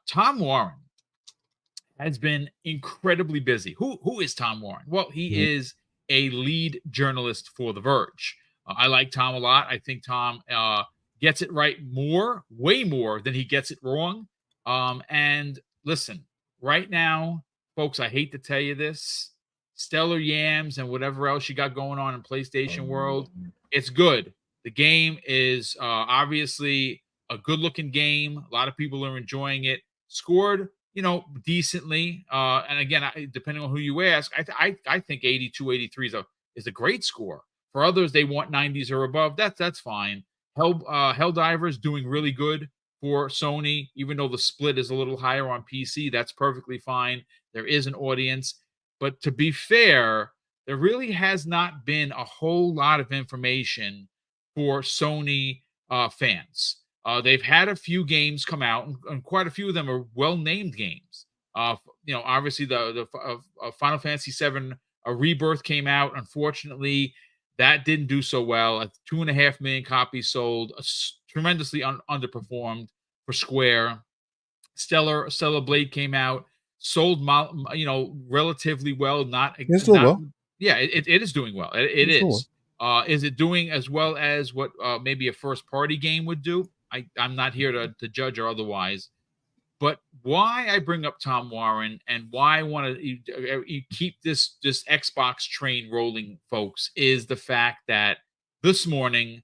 Tom Warren has been incredibly busy. Who is Tom Warren? Well, he is a lead journalist for The Verge. I like Tom a lot. I think Tom gets it right way more than he gets it wrong. And listen, right now, folks, I hate to tell you this, Stellar Yams and whatever else you got going on in PlayStation World, it's good. The game is obviously a good-looking game. A lot of people are enjoying it. Scored, decently. And again, depending on who you ask, I think 82, 83 is a great score. For others, they want 90s or above. That's fine. Helldivers doing really good for Sony, even though the split is a little higher on PC. That's perfectly fine. There is an audience. But to be fair, there really has not been a whole lot of information for Sony fans. They've had a few games come out, and quite a few of them are well-named games. Obviously the Final Fantasy VII Rebirth came out. Unfortunately, that didn't do so well. 2.5 million copies sold, tremendously underperformed for Square. Stellar Blade came out, sold relatively well. It's doing well. Yeah, it is doing well. It is. Is it doing as well as what maybe a first-party game would do? I'm not here to judge or otherwise. But why I bring up Tom Warren and why I want to keep this Xbox train rolling, folks, is the fact that this morning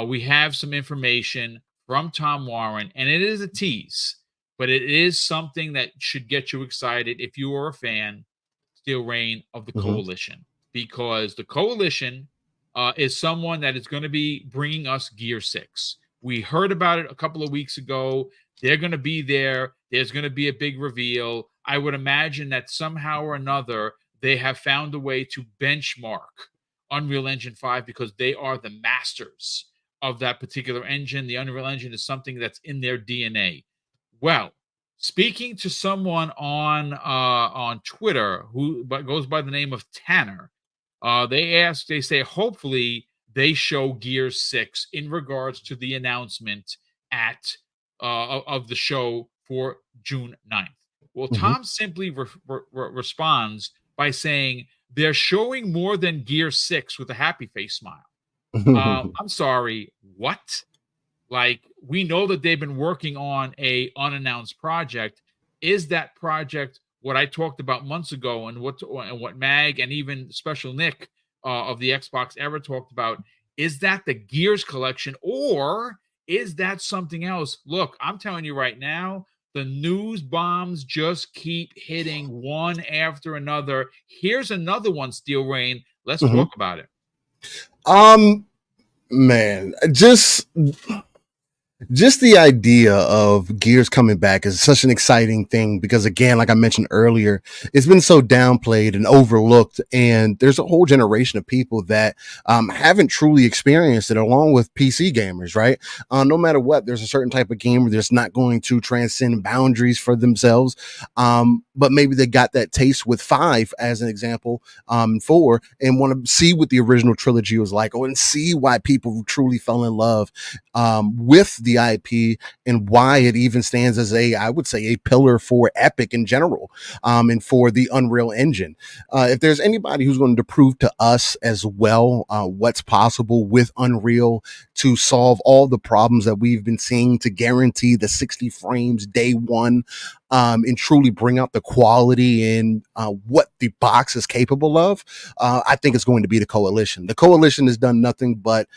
we have some information from Tom Warren, and it is a tease, but it is something that should get you excited if you are a fan, Steel Rain, of the Coalition, because the Coalition is someone that is going to be bringing us Gear 6. We heard about it a couple of weeks ago. They're going to be there. There's going to be a big reveal. I would imagine that somehow or another, they have found a way to benchmark Unreal Engine 5 because they are the masters of that particular engine. The Unreal Engine is something that's in their DNA. Well, speaking to someone on Twitter who goes by the name of Tanner, they say, hopefully they show Gear 6 in regards to the announcement of the show for June 9th. Well, Tom simply responds by saying they're showing more than Gear 6 with a happy face smile. I'm sorry, what? Like, we know that they've been working on a unannounced project. Is that project what I talked about months ago and what Mag and even Special Nick of the Xbox Era talked about? Is that the Gears collection, or is that something else? Look, I'm telling you right now, the news bombs just keep hitting one after another. Here's another one, Steel Rain. Let's talk about it. Man, just the idea of Gears coming back is such an exciting thing because, again, like I mentioned earlier, it's been so downplayed and overlooked, and there's a whole generation of people that haven't truly experienced it, along with PC gamers, right? No matter what, there's a certain type of gamer that's not going to transcend boundaries for themselves, but maybe they got that taste with 5, as an example, 4, and want to see what the original trilogy was like, and see why people truly fell in love with the IP and why it even stands as I would say, a pillar for Epic in general, and for the Unreal Engine. If there's anybody who's going to prove to us as well what's possible with Unreal to solve all the problems that we've been seeing, to guarantee the 60 frames day one, and truly bring out the quality in what the box is capable of, I think it's going to be the Coalition. The Coalition has done nothing but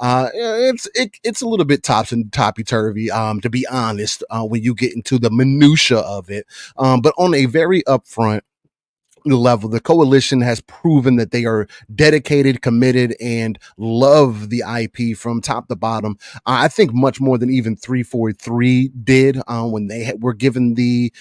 it's a little bit topsy-turvy, to be honest, when you get into the minutia of it. But on a very upfront level, the Coalition has proven that they are dedicated, committed, and love the IP from top to bottom. I think much more than even 343 did when they were given the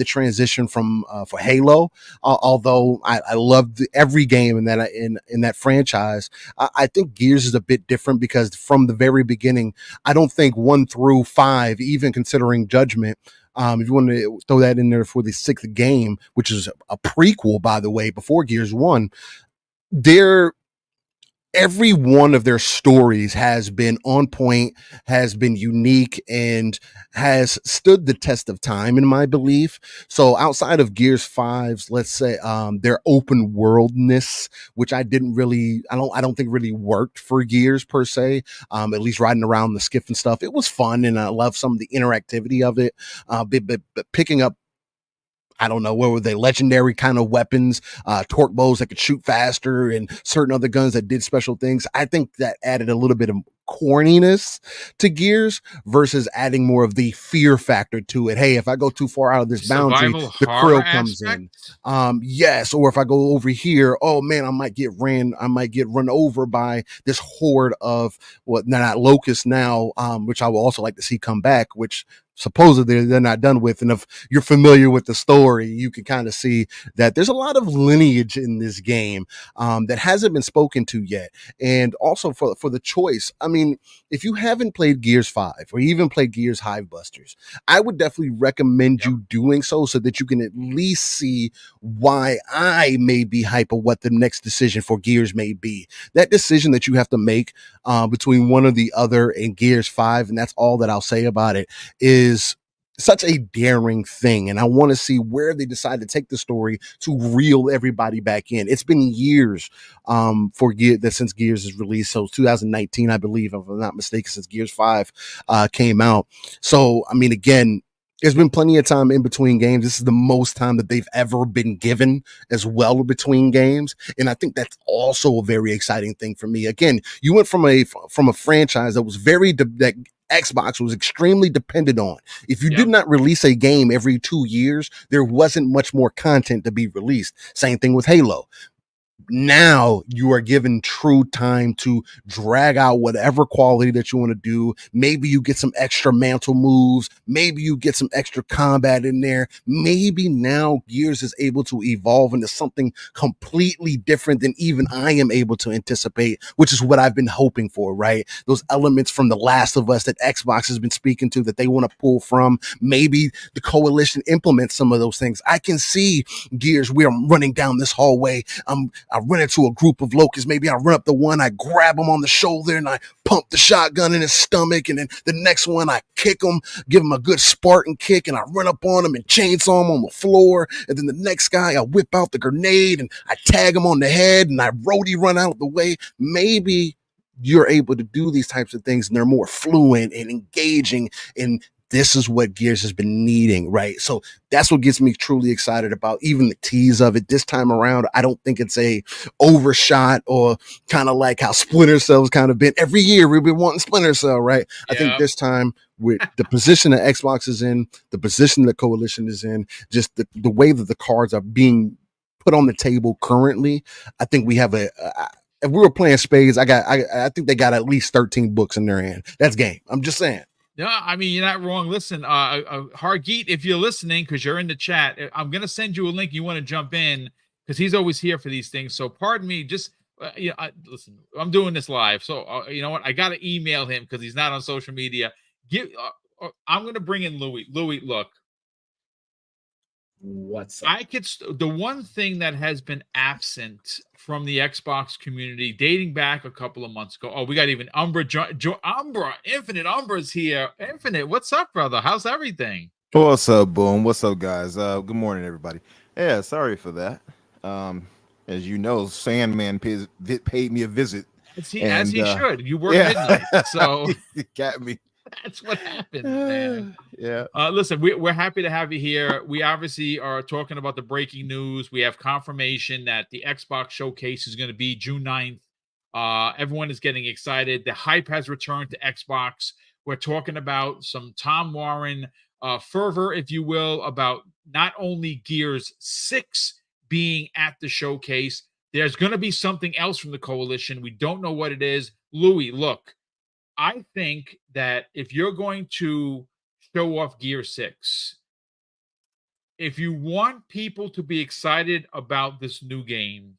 transition from for Halo. Although I loved every game in that franchise, I think Gears is a bit different because from the very beginning, I don't think 1 through 5, even considering Judgment, if you want to throw that in there for the 6th game, which is a prequel, by the way, before Gears 1, they're every one of their stories has been on point, has been unique, and has stood the test of time, in my belief. So outside of Gears 5's, let's say, their open worldness, which I don't think really worked for Gears per se. At least riding around the skiff and stuff, it was fun, and I love some of the interactivity of it. But picking up, I don't know, what were they, legendary kind of weapons, torque bows that could shoot faster, and certain other guns that did special things. I think that added a little bit of corniness to Gears versus adding more of the fear factor to it. Hey, if I go too far out of this boundary, Survival the horror krill comes in. aspect. Yes, or if I go over here, oh man, I might get run over by this horde of, well, not locusts now, which I will also like to see come back, which supposedly they're not done with. And if you're familiar with the story, you can kind of see that there's a lot of lineage in this game that hasn't been spoken to yet. And also for the choice, I mean, if you haven't played Gears 5 or even played Gears Hivebusters, I would definitely recommend Yep. you doing so that you can at least see why I may be hype of what the next decision for Gears may be. That decision that you have to make between one or the other in Gears 5, and that's all that I'll say about it, is such a daring thing. And I want to see where they decide to take the story to reel everybody back in. It's been years for Gear that since Gears is released. So 2019, I believe, if I'm not mistaken, since Gears 5 came out. So, I mean, again, there's been plenty of time in between games. This is the most time that they've ever been given as well between games. And I think that's also a very exciting thing for me. Again, you went from a franchise that was that Xbox was extremely dependent on. If you did Yep. not release a game every 2 years, there wasn't much more content to be released. Same thing with Halo. Now you are given true time to drag out whatever quality that you want to do. Maybe you get some extra mantle moves. Maybe you get some extra combat in there. Maybe now Gears is able to evolve into something completely different than even I am able to anticipate, which is what I've been hoping for, right? Those elements from The Last of Us that Xbox has been speaking to that they want to pull from. Maybe the coalition implements some of those things. I can see Gears, we are running down this hallway. I run into a group of locusts. Maybe I run up the one, I grab him on the shoulder and I pump the shotgun in his stomach. And then the next one, I kick him, give him a good Spartan kick, and I run up on him and chainsaw him on the floor. And then the next guy, I whip out the grenade and I tag him on the head and I roadie run out of the way. Maybe you're able to do these types of things and they're more fluent and engaging, and this is what Gears has been needing, right? So that's what gets me truly excited about even the tease of it this time around. I don't think it's a overshot or kind of like how Splinter Cell's kind of been. Every year we've been wanting Splinter Cell, right? I think Yep. this time with the position that Xbox is in, the position that Coalition is in, just the way that the cards are being put on the table currently, I think we have if we were playing spades, I think they got at least 13 books in their hand. That's game. I'm just saying. No, I mean, you're not wrong. Listen, Hargeet, if you're listening, because you're in the chat, I'm going to send you a link. You want to jump in because he's always here for these things. So, pardon me, just, listen, I'm doing this live. So, you know what? I got to email him because he's not on social media. I'm going to bring in Louis. Louis, look, What's up? the one thing that has been absent from the Xbox community dating back a couple of months ago. Oh, we got even Umbra, Umbra, Infinite Umbra's here. Infinite, what's up, brother? How's everything? What's up, Boom? What's up, guys? Good morning, everybody. Yeah, sorry for that. As you know, Sandman paid me a visit. As he And, should. You work Yeah, midnight, so he got me. that's what happened, man. Yeah. Listen, we're happy to have you here. We obviously are talking about the breaking news. We have confirmation that the Xbox showcase is going to be June 9th. Everyone is getting excited. The hype has returned to Xbox. We're talking about some Tom Warren fervor, if you will, about not only Gears 6 being at the showcase. There's going to be something else from the coalition. We don't know what it is. Louis, look, I think that if you're going to show off Gear 6, if you want people to be excited about this new game,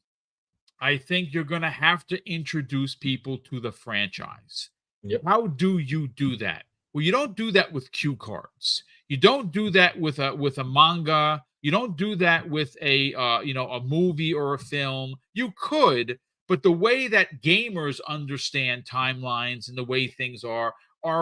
I think you're going to have to introduce people to the franchise. Yep. How do you do that? Well, you don't do that with cue cards. You don't do that with a manga. You don't do that with a movie or a film. You could, But the way that gamers understand timelines and the way things are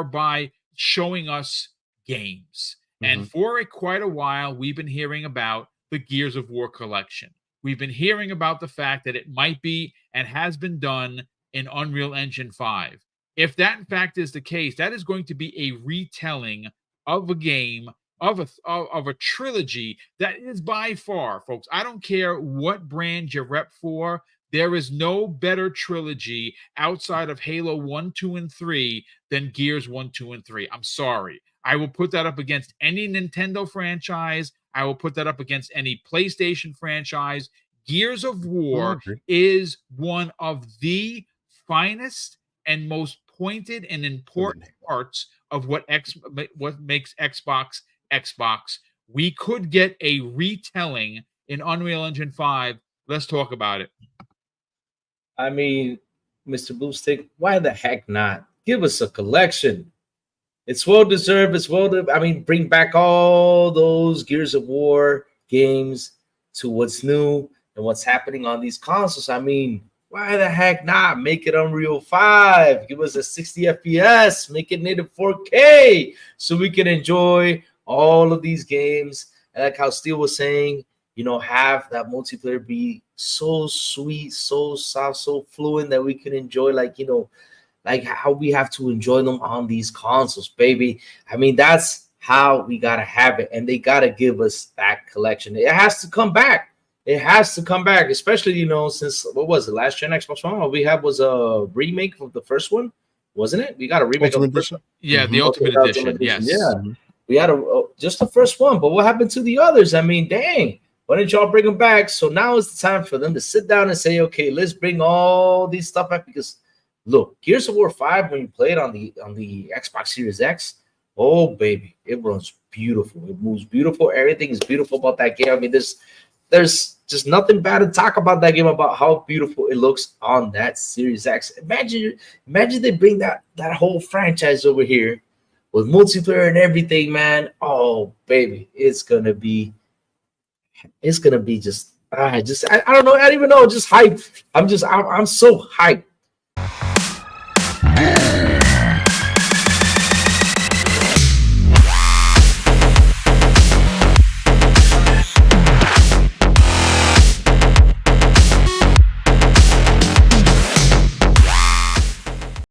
by showing us games. And for quite a while, we've been hearing about the Gears of War collection. We've been hearing about the fact that it might be and has been done in Unreal Engine 5. If that in fact is the case, that is going to be a retelling of a game, of a trilogy that is by far, folks, I don't care what brand you rep for, there is no better trilogy outside of Halo 1, 2, and 3 than Gears 1, 2, and 3. I'm sorry. I will put that up against any Nintendo franchise. I will put that up against any PlayStation franchise. Gears of War is one of the finest and most pointed and important parts of what makes Xbox Xbox. We could get a retelling in Unreal Engine 5. Let's talk about it. I mean, Mr. BoomStick, why the heck not? Give us a collection. It's well deserved. It's bring back all those Gears of War games to what's new and what's happening on these consoles. I mean, why the heck not? Make it Unreal 5. Give us a 60 FPS. Make it native 4K so we can enjoy all of these games. And like how Steel was saying, have that multiplayer be so sweet, so soft, so fluent that we can enjoy, like how we have to enjoy them on these consoles, baby. I mean, that's how we gotta have it, and they gotta give us that collection. It has to come back. It has to come back, especially since what was it, last gen Xbox One? All we had was a remake of the first one, wasn't it? We got a remake of the first one. Yeah, the Ultimate Edition. Yes. Yeah, we had just the first one, but what happened to the others? I mean, dang. Why didn't y'all bring them back? So now is the time for them to sit down and say, okay, let's bring all these stuff back. Because look, Gears of War 5, when you play it on the Xbox Series X, oh baby, it runs beautiful. It moves beautiful. Everything is beautiful about that game. I mean, there's just nothing bad to talk about that game, about how beautiful it looks on that Series X. Imagine they bring that whole franchise over here with multiplayer and everything, man. Oh baby, it's gonna be just I don't know. I don't even know. Just hype. I'm so hyped